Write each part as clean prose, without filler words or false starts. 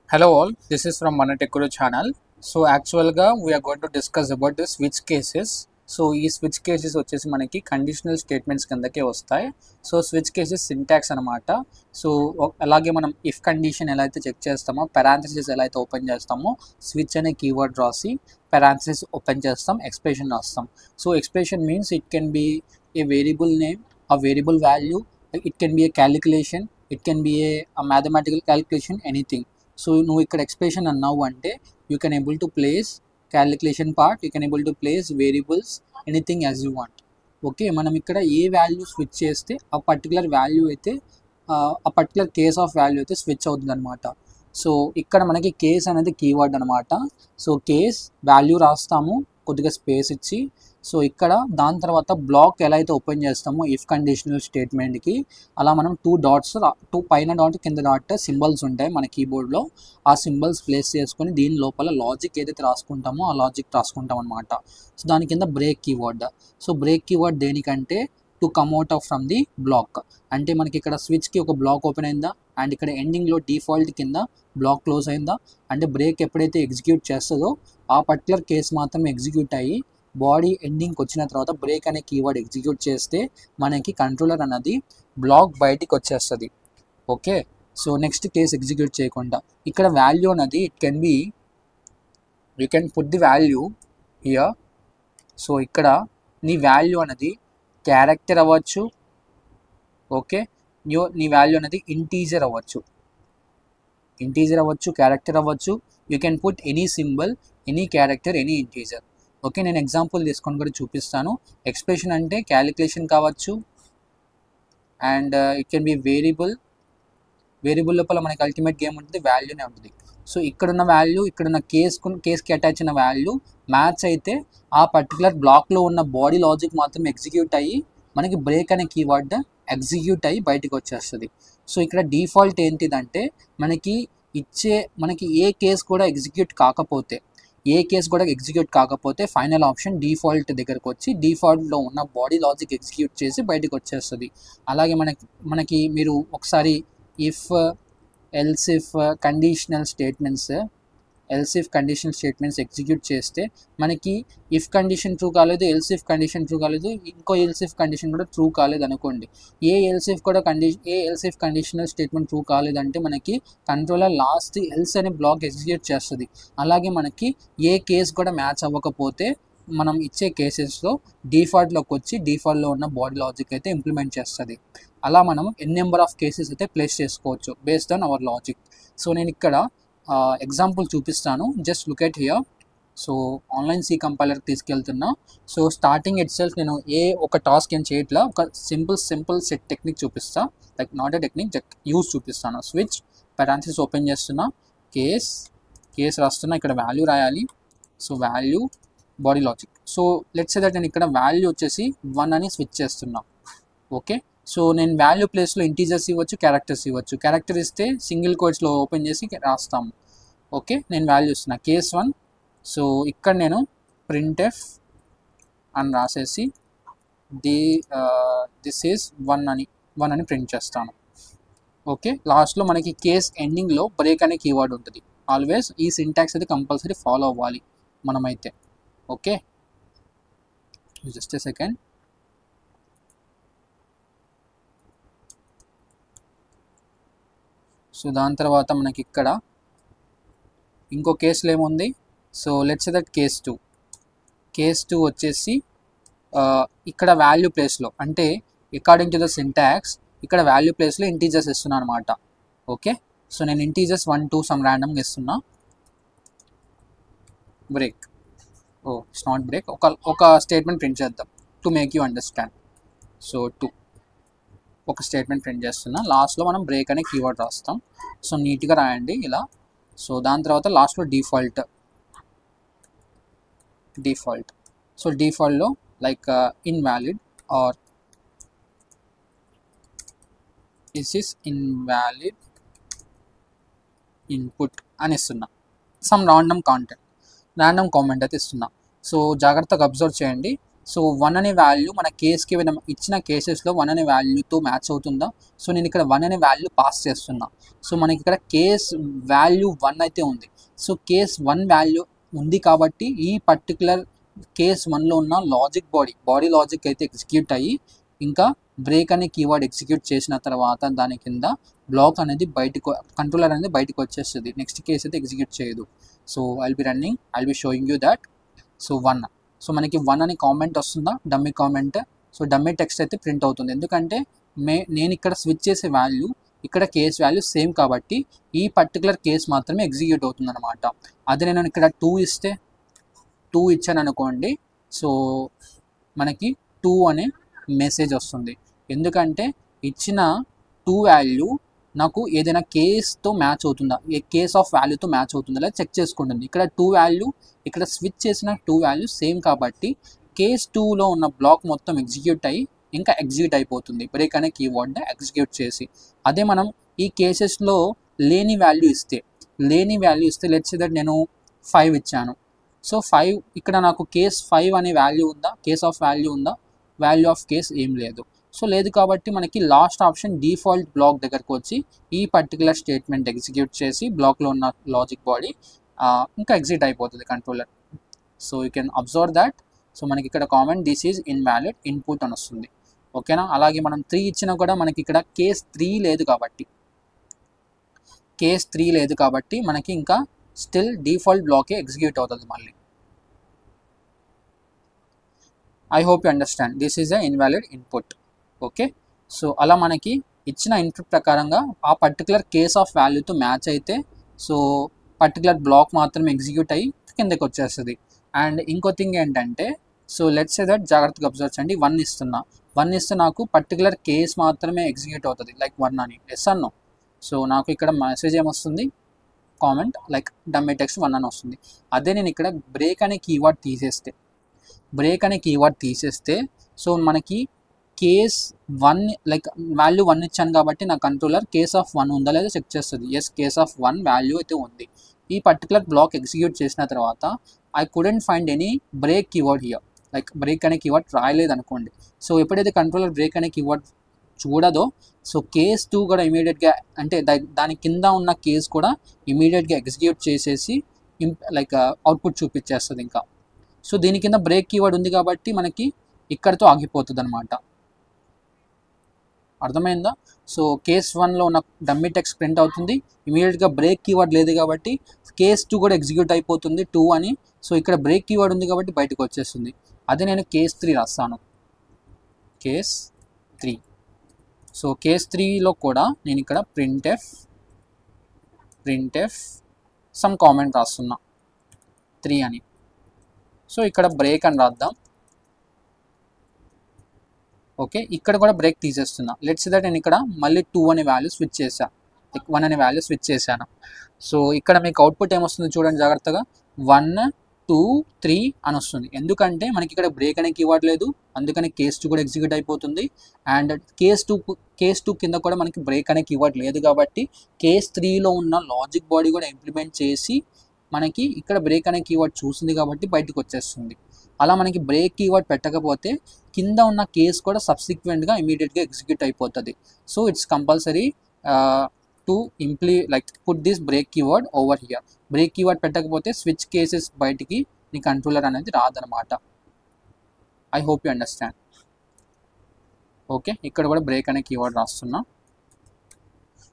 Hello all, this is from Manatech Guru channel. So actual గా we are going to discuss about the switch cases. So ఈ switch cases వచ్చేసి మనకి conditional statements కిందకే వస్తాయి. So switch cases syntax అనమాట. So అలాగే మనం if condition ఎలా అయితే చెక్ చేస్తామో, పెరాంథసిస్ ఎలా అయితే ఓపెన్ చేస్తామో, స్విచ్ అనే కీవర్డ్ రాసి పెరాంథసిస్ ఓపెన్ చేస్తాం, ఎక్స్ప్రెషన్ రాస్తాం. So expression means it can be A variable name, a variable value, it can be a calculation, it can be a mathematical calculation, anything. So నువ్వు ఇక్కడ expression అన్నావు అంటే you can able to place calculation part, you can able to place variables, anything as you want. Okay, మనం ఇక్కడ ఏ value switch చేస్తే ఆ particular value అయితే ఆ పర్టికులర్ కేస్ ఆఫ్ వాల్యూ అయితే స్విచ్ అవుతుంది అనమాట. సో ఇక్కడ మనకి కేస్ అనేది కీవర్డ్ అనమాట. సో కేస్ వాల్యూ రాస్తాము కొద్దిగా స్పేస్ ఇచ్చి. సో ఇక్కడ దాని తర్వాత బ్లాక్ ఎలా అయితే ఓపెన్ చేస్తామో ఇఫ్ కండిషనల్ స్టేట్మెంట్కి, అలా మనం టూ పైన డాట్ కింద డాట్ సింబల్స్ ఉంటాయి మన కీబోర్డ్లో. ఆ సింబల్స్ ప్లేస్ చేసుకొని దీని లోపల లాజిక్ ఏదైతే రాసుకుంటామో ఆ లాజిక్ రాసుకుంటాం అనమాట. సో దాని కింద break keyword. So break keyword దేనికంటే to come out of from the block. అంటే మనకి ఇక్కడ స్విచ్కి ఒక బ్లాక్ ఓపెన్ అయిందా, అండ్ ఇక్కడ ఎండింగ్లో డిఫాల్ట్ కింద బ్లాక్ క్లోజ్ అయిందా, అంటే బ్రేక్ ఎప్పుడైతే ఎగ్జిక్యూట్ చేస్తుందో ఆ పర్టికులర్ కేస్ మాత్రం ఎగ్జిక్యూట్ అయ్యి బాడీ ఎండింగ్కి వచ్చిన తర్వాత బ్రేక్ అనే కీవర్డ్ ఎగ్జిక్యూట్ చేస్తే మనకి కంట్రోలర్ అన్నది బ్లాక్ బయటికి వచ్చేస్తుంది. Okay, so next case execute చేయకుండా ఇక్కడ వాల్యూ అన్నది it can be, you can put the value here. So ఇక్కడ నీ వాల్యూ అనేది క్యారెక్టర్ అవ్వచ్చు, ఓకే, నీ వాల్యూ అనేది ఇంటీజర్ అవ్వచ్చు, క్యారెక్టర్ అవ్వచ్చు. You can put any symbol, any character, any integer. Okay, నేను ఎగ్జాంపుల్ తీసుకొని కూడా చూపిస్తాను. ఎక్స్ప్రెషన్ అంటే క్యాలిక్యులేషన్ కావచ్చు, and it can be variable లోపల మనకి అల్టిమేట్ గేమ్ ఉంటుంది, వాల్యూనే ఉంటుంది. సో ఇక్కడున్న వాల్యూ, ఇక్కడున్న కేస్కి అటాచ్ అయిన వాల్యూ మ్యాచ్ అయితే ఆ పర్టికులర్ బ్లాక్లో ఉన్న బాడీ లాజిక్ మాత్రం ఎగ్జిక్యూట్ అయ్యి మనకి బ్రేక్ అనే కీవర్డ్ ఎగ్జిక్యూట్ అయ్యి బయటకు వచ్చేస్తుంది. సో ఇక్కడ డిఫాల్ట్ ఏంటిదంటే మనకి ఏ కేస్ కూడా ఎగ్జిక్యూట్ కాకపోతే ఫైనల్ ఆప్షన్ డిఫాల్ట్ దగ్గరకు వచ్చి డిఫాల్ట్లో ఉన్న బాడీ లాజిక్ ఎగ్జిక్యూట్ చేసి బయటకు వచ్చేస్తుంది. అలాగే మనకి మీరు ఒకసారి if elif conditional statements execute చేస్తే మనకి ఇఫ్ కండిషన్ ట్రూ కాలేదు, ఎల్సిఫ్ కండిషన్ ట్రూ కాలేదు, ఇంకో ఎల్సిఫ్ కండిషన్ కూడా ట్రూ కాలేదు అనుకోండి. ఏ ఎల్సిఫ్ కండిషనల్ స్టేట్మెంట్ ట్రూ కాలేదంటే మనకి కంట్రోలర్ లాస్ట్ ఎల్స్ అనే బ్లాక్ ఎగ్జిక్యూట్ చేస్తుంది. అలాగే మనకి ఏ కేస్ కూడా మ్యాచ్ అవ్వకపోతే మనం ఇచ్చే కేసెస్లో డిఫాల్ట్లోకి వచ్చి డిఫాల్ట్లో ఉన్న బాడీ లాజిక్ అయితే ఇంప్లిమెంట్ చేస్తుంది. అలా మనం నెంబర్ ఆఫ్ కేసెస్ అయితే ప్లేస్ చేసుకోవచ్చు based on our logic. So నేను ఇక్కడ ఎగ్జాంపుల్ చూపిస్తాను, just look at here. So online C కంపైలర్కి తీసుకెళ్తున్నా. సో స్టార్టింగ్ ఇట్ సెల్ఫ్ నేను ఒక టాస్క్ ఏం చేయట్లా, ఒక సింపుల్ సెట్ టెక్నిక్ చూపిస్తా, like not a technique, just use చూపిస్తాను. స్విచ్ పెరాంథసిస్ ఓపెన్ చేస్తున్నా, కేస్ రాస్తున్నా, ఇక్కడ వాల్యూ రాయాలి. So value body logic. So let's say that నేను ఇక్కడ వాల్యూ వచ్చేసి 1 అని స్విచ్ చేస్తున్నా. ఓకే, సో నేను వాల్యూ ప్లేస్లో ఇంటీజర్స్ ఇవ్వచ్చు, క్యారెక్టర్స్ ఇవ్వచ్చు. క్యారెక్టర్ ఇస్తే సింగిల్ కోట్స్లో ఓపెన్ చేసి రాస్తాము. ఓకే, నేను వాల్యూ ఇస్తున్నా కేస్ 1. సో ఇక్కడ నేను printf అని రాసేసి దిస్ ఈజ్ 1 అని ప్రింట్ చేస్తాను. ఓకే, లాస్ట్లో మనకి కేస్ ఎండింగ్లో బ్రేక్ అనే కీవర్డ్ ఉంటుంది. ఆల్వేస్ ఈ సింటాక్స్ అయితే కంపల్సరీ ఫాలో అవ్వాలి మనమైతే. Okay, just a second. So దాని తర్వాత మనకి ఇక్కడ ఇంకో కేసులో ఏముంది, so let's say that case 2 వచ్చేసి ఇక్కడ వాల్యూ ప్లేస్లో, అంటే అకార్డింగ్ టు ద సింటాక్స్ ఇక్కడ వాల్యూ ప్లేస్లో ఇంటీజర్స్ ఇస్తున్నా అనమాట. ఓకే, సో నేను ఇంటీజర్స్ 1 2 సమ్ ర్యాండమ్గా ఇస్తున్నా. బ్రేక్, ఇట్స్ నాట్ బ్రేక్, ఒక స్టేట్మెంట్ ప్రింట్ చేద్దాం to make you understand. So 2 ఒక స్టేట్మెంట్ ప్రింట్ చేస్తున్నా, లాస్ట్లో మనం బ్రేక్ అనే కీవర్డ్ రాస్తాం. సో నీట్గా రాయండి ఇలా. సో దాని తర్వాత లాస్ట్లో డిఫాల్ట్. సో డిఫాల్ట్లో like invalid or this is invalid input అని ఇస్తున్నా. సమ్ ర్యాండమ్ కామెంట్ అయితే ఇస్తున్నా. సో జాగ్రత్తగా అబ్జర్వ్ చేయండి. సో 1 అనే వాల్యూ మన కేస్కి ఇచ్చిన కేసెస్లో 1 అనే వాల్యూతో మ్యాచ్ అవుతుందా? సో నేను ఇక్కడ 1 అనే వాల్యూ పాస్ చేస్తున్నా. సో మనకి ఇక్కడ కేస్ వాల్యూ 1 అయితే ఉంది. సో కేస్ 1 వాల్యూ ఉంది కాబట్టి ఈ పర్టికులర్ కేస్ 1లో ఉన్న బాడీ లాజిక్ అయితే ఎగ్జిక్యూట్ అయ్యి ఇంకా బ్రేక్ అనే కీవర్డ్ ఎగ్జిక్యూట్ చేసిన తర్వాత దాని కింద బ్లాక్ అనేది కంట్రోలర్ అనేది బయటకు వచ్చేస్తుంది. నెక్స్ట్ కేస్ అయితే ఎగ్జిక్యూట్ చేయదు. So I'll be showing you that. So 1. So మనకి 1 అని కామెంట్ వస్తుందా, dummy comment. So dummy text అయితే ప్రింట్ అవుతుంది. ఎందుకంటే నేను ఇక్కడ స్విచ్ చేసే వాల్యూ ఇక్కడ కేస్ వాల్యూ సేమ్ కాబట్టి ఈ పర్టికులర్ కేస్ మాత్రమే ఎగ్జిక్యూట్ అవుతుంది అనమాట. అదే నేను ఇక్కడ 2 ఇస్తే 2 ఇచ్చాను అనుకోండి. సో మనకి 2 అనే మెసేజ్ వస్తుంది. ఎందుకంటే ఇచ్చిన 2 వాల్యూ నాకు ఏదైనా కేస్తో మ్యాచ్ అవుతుందా, ఏ కేస్ ఆఫ్ వాల్యూతో మ్యాచ్ అవుతుందా లేదా చెక్ చేసుకుంటుంది. ఇక్కడ 2 వాల్యూ ఇక్కడ స్విచ్ చేసిన 2 వాల్యూ సేమ్ కాబట్టి కేస్ 2లో ఉన్న బ్లాక్ మొత్తం ఎగ్జిక్యూట్ అయ్యి ఇంకా ఎగ్జిక్యూట్ అయిపోతుంది బ్రేక్ అనే కీవర్డ్ ఎగ్జిక్యూట్ చేసి. అదే మనం ఈ కేసెస్లో లేని వాల్యూ ఇస్తే లెట్స్ సే దట్ నేను 5 ఇచ్చాను. సో 5 ఇక్కడ నాకు కేస్ 5 అనే వాల్యూ ఉందా, కేస్ ఆఫ్ వాల్యూ ఉందా, వాల్యూ ఆఫ్ కేస్ ఏం లేదు. సో లేదు కాబట్టి మనకి లాస్ట్ ఆప్షన్ డిఫాల్ట్ బ్లాక్ దగ్గరకు వచ్చి ఈ పర్టికులర్ స్టేట్మెంట్ ఎగ్జిక్యూట్ చేసి బ్లాక్లో ఉన్న లాజిక్ బాడీ ఇంకా ఎగ్జిట్ అయిపోతుంది controller. So you can observe that. So మనకి ఇక్కడ comment this is invalid input అని వస్తుంది. ఓకేనా. అలాగే మనం 3 ఇచ్చినా కూడా మనకి ఇక్కడ కేస్ 3 లేదు కాబట్టి మనకి ఇంకా స్టిల్ డిఫాల్ట్ బ్లాకే ఎగ్జిక్యూట్ అవుతుంది మళ్ళీ. I hope you understand. This is a invalid input. Okay. So అలా మనకి ఇచ్చిన ఇన్పుట్ ప్రకారంగా ఆ పర్టికులర్ కేస్ ఆఫ్ వాల్యూతో మ్యాచ్ అయితే సో పర్టికులర్ బ్లాక్ మాత్రం ఎగ్జిక్యూట్ అయ్యి కిందకి వచ్చేస్తుంది. అండ్ ఇంకో థింగ్ ఏంటంటే సో లెట్స్ సే దట్ జాగ్రత్తగా అబ్జర్వ్ చేయండి. 1 ఇస్తే నాకు పర్టికులర్ కేస్ మాత్రమే ఎగ్జిక్యూట్ అవుతుంది లైక్ 1 అని. ఎస్ అన్నో. సో నాకు ఇక్కడ మెసేజ్ ఏమొస్తుంది, కామెంట్ లైక్ డమ్మీ టెక్స్ట్ 1 అని వస్తుంది. అదే నేను ఇక్కడ బ్రేక్ అనే కీవర్డ్ తీసేస్తే సో మనకి కేస్ 1 లైక్ వాల్యూ 1 ఇచ్చాను కాబట్టి నా కంట్రోలర్ కేస్ ఆఫ్ 1 ఉందా లేదా చెక్ చేస్తుంది. ఎస్, కేస్ ఆఫ్ 1 వాల్యూ అయితే ఉంది. ఈ పర్టికులర్ బ్లాక్ ఎగ్జిక్యూట్ చేసిన తర్వాత I couldn't find any break keyword here, like break అనే కీవర్డ్ రాయలేదు అనుకోండి. సో ఎప్పుడైతే కంట్రోలర్ బ్రేక్ అనే కీవర్డ్ చూడదో సో కేస్ 2 కూడా ఇమీడియట్గా అంటే దాని కింద ఉన్న కేస్ కూడా ఇమీడియట్గా ఎగ్జిక్యూట్ చేసేసి లైక్ అవుట్పుట్ చూపించేస్తుంది ఇంకా. సో దీని కింద బ్రేక్ కీవర్డ్ ఉంది కాబట్టి మనకి ఇక్కడితో ఆగిపోతుంది అనమాట. అర్థమైందా? సో కేస్ 1లో ఉన్న డమ్మీ టెక్స్ట్ ప్రింట్ అవుతుంది, ఇమీడియట్గా బ్రేక్ కీవర్డ్ లేదు కాబట్టి కేస్ 2 కూడా ఎగ్జిక్యూట్ అయిపోతుంది 2 అని. సో ఇక్కడ బ్రేక్ కీవర్డ్ ఉంది కాబట్టి బయటకు వచ్చేస్తుంది. అదే నేను కేస్ 3 రాస్తాను, కేస్ 3. సో కేస్ 3లో కూడా నేను ఇక్కడ ప్రింట్ఎఫ్ సమ్ కామెంట్ రాస్తున్నా 3 అని. సో ఇక్కడ బ్రేక్ అని రాద్దాం. ఓకే, ఇక్కడ కూడా బ్రేక్ తీసేస్తున్నా. లెట్స్ దట్ నేను ఇక్కడ మళ్ళీ 2 అనే వాల్యూ స్విచ్ చేశాను, 1 అనే వాల్యూ స్విచ్ చేశాను. సో ఇక్కడ మీకు అవుట్పుట్ ఏమొస్తుంది చూడండి జాగ్రత్తగా, 1 2 3 అని వస్తుంది. ఎందుకంటే మనకి ఇక్కడ బ్రేక్ అనే కీవర్డ్ లేదు, అందుకని కేస్ 2 కూడా ఎగ్జిక్యూట్ అయిపోతుంది. అండ్ కేస్ 2 కింద కూడా మనకి బ్రేక్ అనే కీవర్డ్ లేదు కాబట్టి కేస్ 3లో ఉన్న లాజిక్ బాడీ కూడా ఇంప్లిమెంట్ చేసి మనకి ఇక్కడ బ్రేక్ అనే కీవర్డ్ చూస్తుంది కాబట్టి బయటకు వచ్చేస్తుంది. అలా మనకి బ్రేక్ కీవర్డ్ పెట్టకపోతే కింద ఉన్న కేస్ కూడా సబ్సిక్వెంట్గా ఇమీడియట్గా ఎగ్జిక్యూట్ అయిపోతుంది. So it's compulsory to like put this break keyword over here. Break keyword పెట్టకపోతే స్విచ్ కేసెస్ బయటికి నీ కంట్రోలర్ అనేది రాదనమాట. I hope you understand. Okay, ఇక్కడ కూడా బ్రేక్ అనే కీవర్డ్ రాస్తున్నా.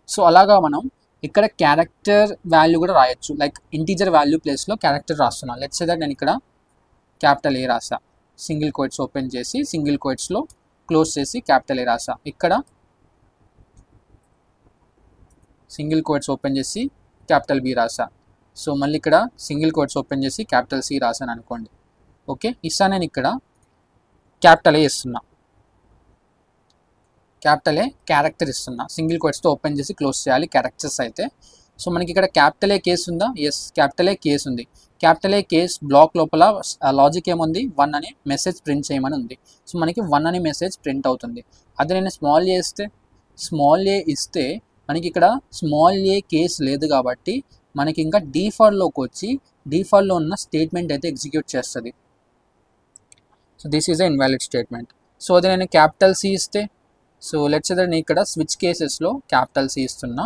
సో అలాగా మనం ఇక్కడ క్యారెక్టర్ వాల్యూ కూడా రాయొచ్చు, లైక్ ఇంటీజర్ వాల్యూ ప్లేస్లో క్యారెక్టర్ రాస్తున్నా. లెట్స్ సే దట్ నేను ఇక్కడ క్యాపిటల్ ఏ రాసా, సింగిల్ కోట్స్ ఓపెన్ చేసి సింగిల్ కోట్స్లో క్లోజ్ చేసి క్యాపిటల్ ఏ రాసా. ఇక్కడ సింగిల్ కోట్స్ ఓపెన్ చేసి క్యాపిటల్ బి రాసా. సో మళ్ళీ ఇక్కడ సింగిల్ కోట్స్ ఓపెన్ చేసి క్యాపిటల్ సి రాసాను అనుకోండి. ఓకే, ఇస్తా నేను ఇక్కడ క్యాపిటల్ ఏ ఇస్తున్నా, క్యాపిటల్ ఏ క్యారెక్టర్ ఇస్తున్నా. సింగిల్ కోట్స్తో ఓపెన్ చేసి క్లోజ్ చేయాలి క్యారెక్టర్స్ అయితే. సో మనకి ఇక్కడ క్యాపిటల్ ఏ కేస్ ఉందా? ఎస్, క్యాపిటల్ ఏ కేస్ ఉంది. క్యాపిటల్ ఏ కేస్ బ్లాక్ లోపల లాజిక్ ఏముంది, 1 అనే మెసేజ్ ప్రింట్ చేయమని ఉంది. సో మనకి 1 అనే మెసేజ్ ప్రింట్ అవుతుంది. అదే నేను స్మాల్ ఏ ఇస్తే మనకి ఇక్కడ స్మాల్ ఏ కేస్ లేదు కాబట్టి మనకి ఇంకా డిఫాల్ట్లోకి వచ్చి డిఫాల్ట్లో ఉన్న స్టేట్మెంట్ అయితే ఎగ్జిక్యూట్ చేస్తుంది. So this is a invalid statement. So అది నేను క్యాపిటల్ సి ఇస్తే, సో లెట్స్ సే నేను ఇక్కడ స్విచ్ కేసెస్లో క్యాపిటల్ సి ఇస్తున్నా,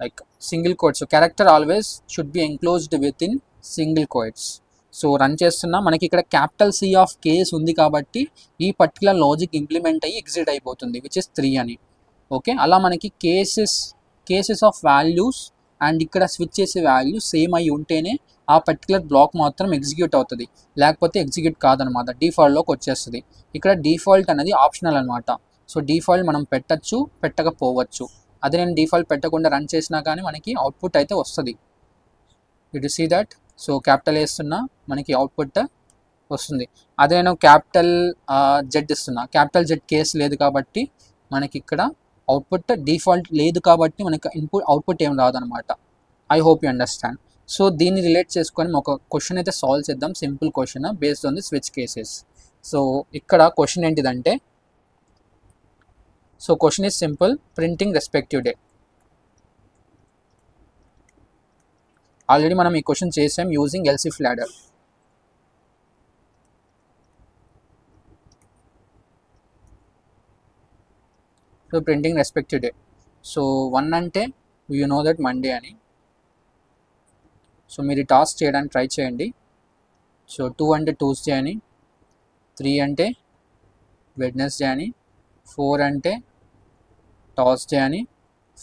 like single quotes. So character always should be enclosed within single quotes. So run చేస్తున్నా, మనకి ఇక్కడ క్యాపిటల్ సి ఆఫ్ కేస్ ఉంది కాబట్టి ఈ పర్టికులర్ లాజిక్ ఇంప్లిమెంట్ అయ్యి ఎగ్జిట్ అయిపోతుంది, విచ్ ఇస్ 3 అని. ఓకే, అలా మనకి కేసెస్ ఆఫ్ వాల్యూస్ అండ్ ఇక్కడ స్విచ్ చేసే వాల్యూ సేమ్ అయి ఉంటేనే ఆ పర్టికులర్ బ్లాక్ మాత్రం ఎగ్జిక్యూట్ అవుతుంది, లేకపోతే ఎగ్జిక్యూట్ కాదనమాట, డిఫాల్ట్లోకి వచ్చేస్తుంది. ఇక్కడ డిఫాల్ట్ అనేది ఆప్షనల్ అనమాట. సో డిఫాల్ట్ మనం పెట్టచ్చు, పెట్టకపోవచ్చు. అదే నేను డిఫాల్ట్ పెట్టకుండా రన్ చేసినా కానీ మనకి అవుట్పుట్ అయితే వస్తుంది. You see that. So capital వేస్తున్నా, మనకి అవుట్పుట్ వస్తుంది. అదే నేను క్యాపిటల్ జెడ్ ఇస్తున్నా, క్యాపిటల్ జెడ్ కేస్ లేదు కాబట్టి మనకి ఇక్కడ అవుట్పుట్ డిఫాల్ట్ లేదు కాబట్టి మనకి అవుట్పుట్ ఏం రాదనమాట. I hope you understand. So దీన్ని రిలేట్ చేసుకొని ఒక క్వశ్చన్ అయితే సాల్వ్ చేద్దాం, simple question based on the switch cases. So ఇక్కడ క్వశ్చన్ ఏంటిదంటే, so question is simple, printing respective day. Already మనం ఈ క్వశ్చన్ చేసాం using elif ladder. So printing respective day. So 1 అంటే యూ నో దట్ మండే అని. So మీరు task చేయడానికి try చేయండి. సో 2 అంటే ట్యూస్డే అని, 3 అంటే వెడ్నెస్డే అని, 4 అంటే థర్స్డే అని,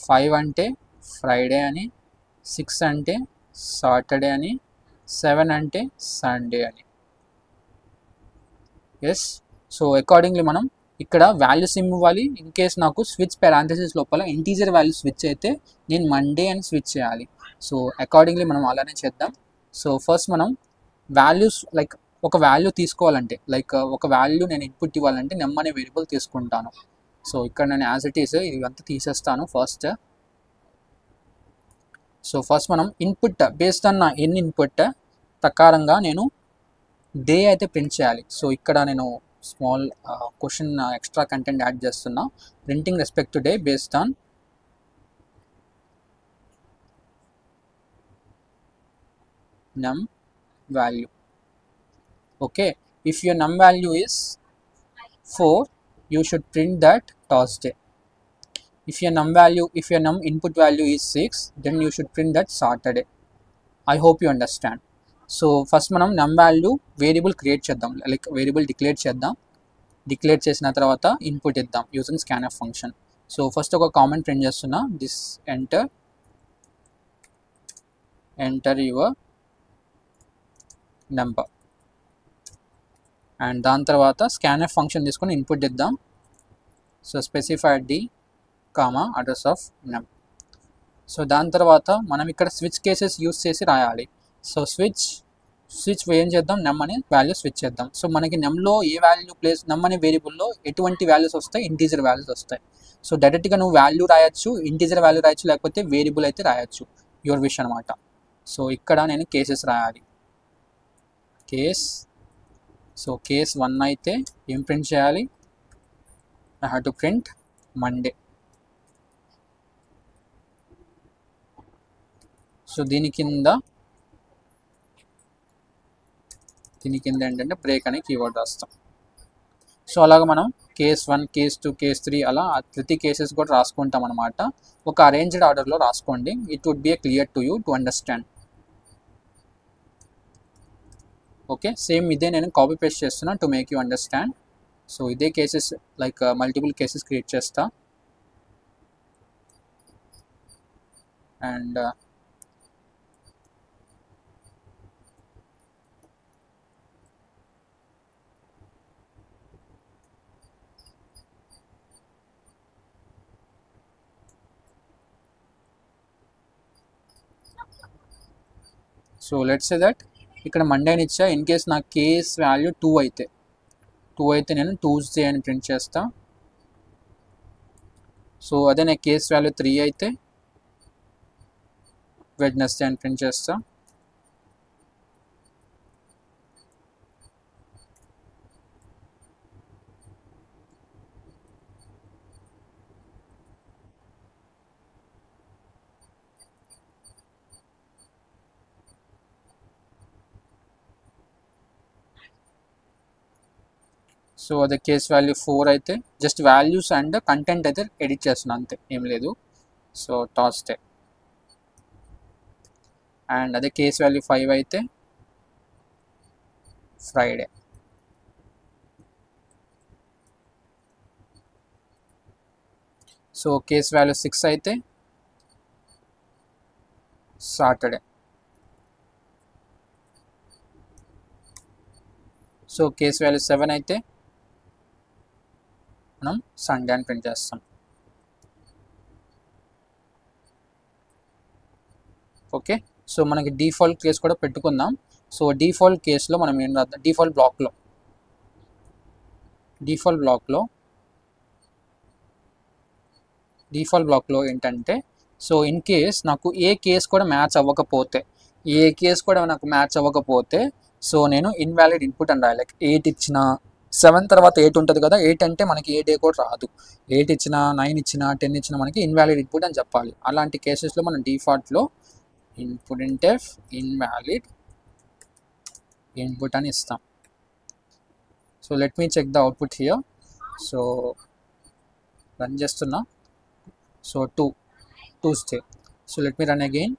5 అంటే ఫ్రైడే అని, 6 అంటే సాటర్డే అని, 7 అంటే సండే అని. ఎస్. సో అకార్డింగ్లీ మనం ఇక్కడ వాల్యూస్ ఏమి ఇవ్వాలి, ఇన్ కేస్ నాకు స్విచ్ పారాంథసిస్ లోపల ఇంటీజర్ వాల్యూ స్విచ్ అయితే నేను మండే అని స్విచ్ చేయాలి. సో అకార్డింగ్లీ మనం అలానే చేద్దాం. సో ఫస్ట్ మనం వాల్యూస్ లైక్ ఒక వాల్యూ తీసుకోవాలంటే, లైక్ ఒక వాల్యూ నేను ఇన్పుట్ ఇవ్వాలంటే నెమ్ అనే వేరియబుల్ తీసుకుంటాను. సో ఇక్కడ నేను యాజ్ ఇట్ ఈస్ ఇవంతా తీసేస్తాను ఫస్ట్. సో ఫస్ట్ మనం input based on N input ప్రకారంగా నేను డే అయితే ప్రింట్ చేయాలి. సో ఇక్కడ నేను small question extra content add చేస్తున్నా, printing respect to day based on num value. Okay, if your num value is 4, you should print that Thursday. If your num input value is 6, then you should print that Saturday. I hope you understand. So first మనం num value variable create చేద్దాం, like variable declare చేద్దాం. Declare చేసిన తర్వాత input ఇద్దాం using scanf function. So first ఒక comment print చేస్తున్నా, this enter your number. And దాని తర్వాత scanf ఫంక్షన్ తీసుకొని ఇన్పుట్ ఇద్దాం. So specify D comma address of num. సో దాని తర్వాత మనం ఇక్కడ స్విచ్ కేసెస్ యూస్ చేసి రాయాలి. సో స్విచ్ ఏం చేద్దాం, నెమ్ అనే వాల్యూ స్విచ్ చేద్దాం. సో మనకి నెమ్లో ఏ వాల్యూ నెమ్ అనే వేరియబుల్లో ఎటువంటి వాల్యూస్ వస్తాయి, ఇంటీజర్ వాల్యూస్ వస్తాయి. సో డైరెక్ట్గా నువ్వు వాల్యూ రాయొచ్చు, ఇంటీజర్ వాల్యూ రాయొచ్చు, లేకపోతే వేరియబుల్ అయితే రాయొచ్చు, యువర్ విష్ అనమాట. సో ఇక్కడ నేను కేసెస్ రాయాలి, కేస్. సో కేస్ 1 అయితే ఏం ప్రింట్ చేయాలి, I have to print Monday. So దీని కింద ఏంటంటే బ్రేక్ అనే కీవర్డ్ రాస్తాం. సో అలాగ మనం కేస్ 1, కేస్ 2, కేస్ 3 అలా ప్రతి కేసెస్ కూడా రాసుకుంటాం అనమాట. ఒక అరేంజ్డ్ ఆర్డర్లో రాసుకోండి, it would be clear to you to understand. Okay, same ఇదే నేను కాపీ పేస్ట్ చేస్తున్నా to make you understand. So ఇదే cases like multiple cases create చేస్తా. And so let's say that ఇక్కడ మండే అని ఇచ్చా. ఇన్ కేస్ నా కేస్ వాల్యూ 2 అయితే నేను ట్యూస్డే అని ప్రింట్ చేస్తా. సో అదే నా కేస్ వాల్యూ 3 అయితే వెడ్నెస్డే అని ప్రింట్ చేస్తా. సో అదే కేస్ వాల్యూ 4 అయితే జస్ట్ వాల్యూస్ అండ్ కంటెంట్ అయితే ఎడిట్ చేస్తున్నాను అంతే, ఏం లేదు. So Thursday. అండ్ అదే కేస్ వాల్యూ 5 అయితే ఫ్రైడే. సో కేస్ వాల్యూ 6 అయితే సాటర్డే. సో కేస్ వాల్యూ 7 అయితే మనం సండే అని ప్రింట్ చేస్తాం. ఓకే, సో మనకి డిఫాల్ట్ కేస్ కూడా పెట్టుకుందాం. సో డిఫాల్ట్ కేసులో మనం ఏం రాద్దాం, డిఫాల్ట్ బ్లాక్లో ఏంటంటే, సో ఇన్ కేస్ నాకు ఏ కేస్ కూడా మ్యాచ్ అవ్వకపోతే సో నేను ఇన్వాలిడ్ ఇన్పుట్ అని రాయాలి. లైక్ 8 ఇచ్చిన 7 తర్వాత 8 ఉంటుంది కదా, 8 అంటే మనకి ఏ డే కూడా రాదు. 8 ఇచ్చిన 9 ఇచ్చిన 10 ఇచ్చిన మనకి ఇన్వాలిడ్ ఇన్పుట్ అని చెప్పాలి. అలాంటి కేసెస్లో మనం డిఫాల్ట్లో input invalid input అని ఇస్తాం. So let me check the output here. So run చేస్తున్నా. So Tuesday. So let me run again.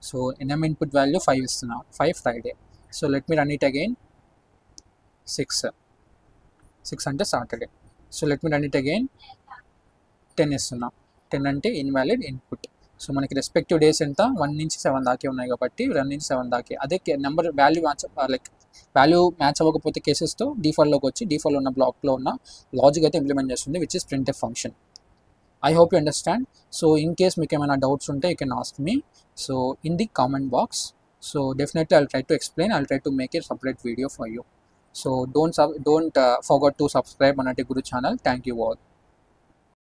So nm input value 5 ఇస్తున్నా, 5 Friday. So let me run it again. 6 అంటే Saturday. So let me run it again. 10 ఇస్తున్నా, 10 అంటే invalid input. So మనకి respective days ఎంత, 1 నుంచి 7 దాకే ఉన్నాయి కాబట్టి 1 నుంచి 7 దాకే. అదే నెంబర్ వాల్యూ మ్యాచ్ అవ్వకపోతే కేసెస్తో డిఫాల్ట్లోకి వచ్చి డిఫాల్ట్ ఉన్న బ్లాక్లో ఉన్న లాజిక్ అయితే ఇంప్లిమెంట్ చేస్తుంది, which is printf function. I hope you understand. So in case మీకు ఏమైనా డౌట్స్ ఉంటే you can ask me. So in the comment box. So definitely I'll try to explain. I'll try to make a separate video for you. So don't forget to subscribe Manati Guru channel. Thank you all.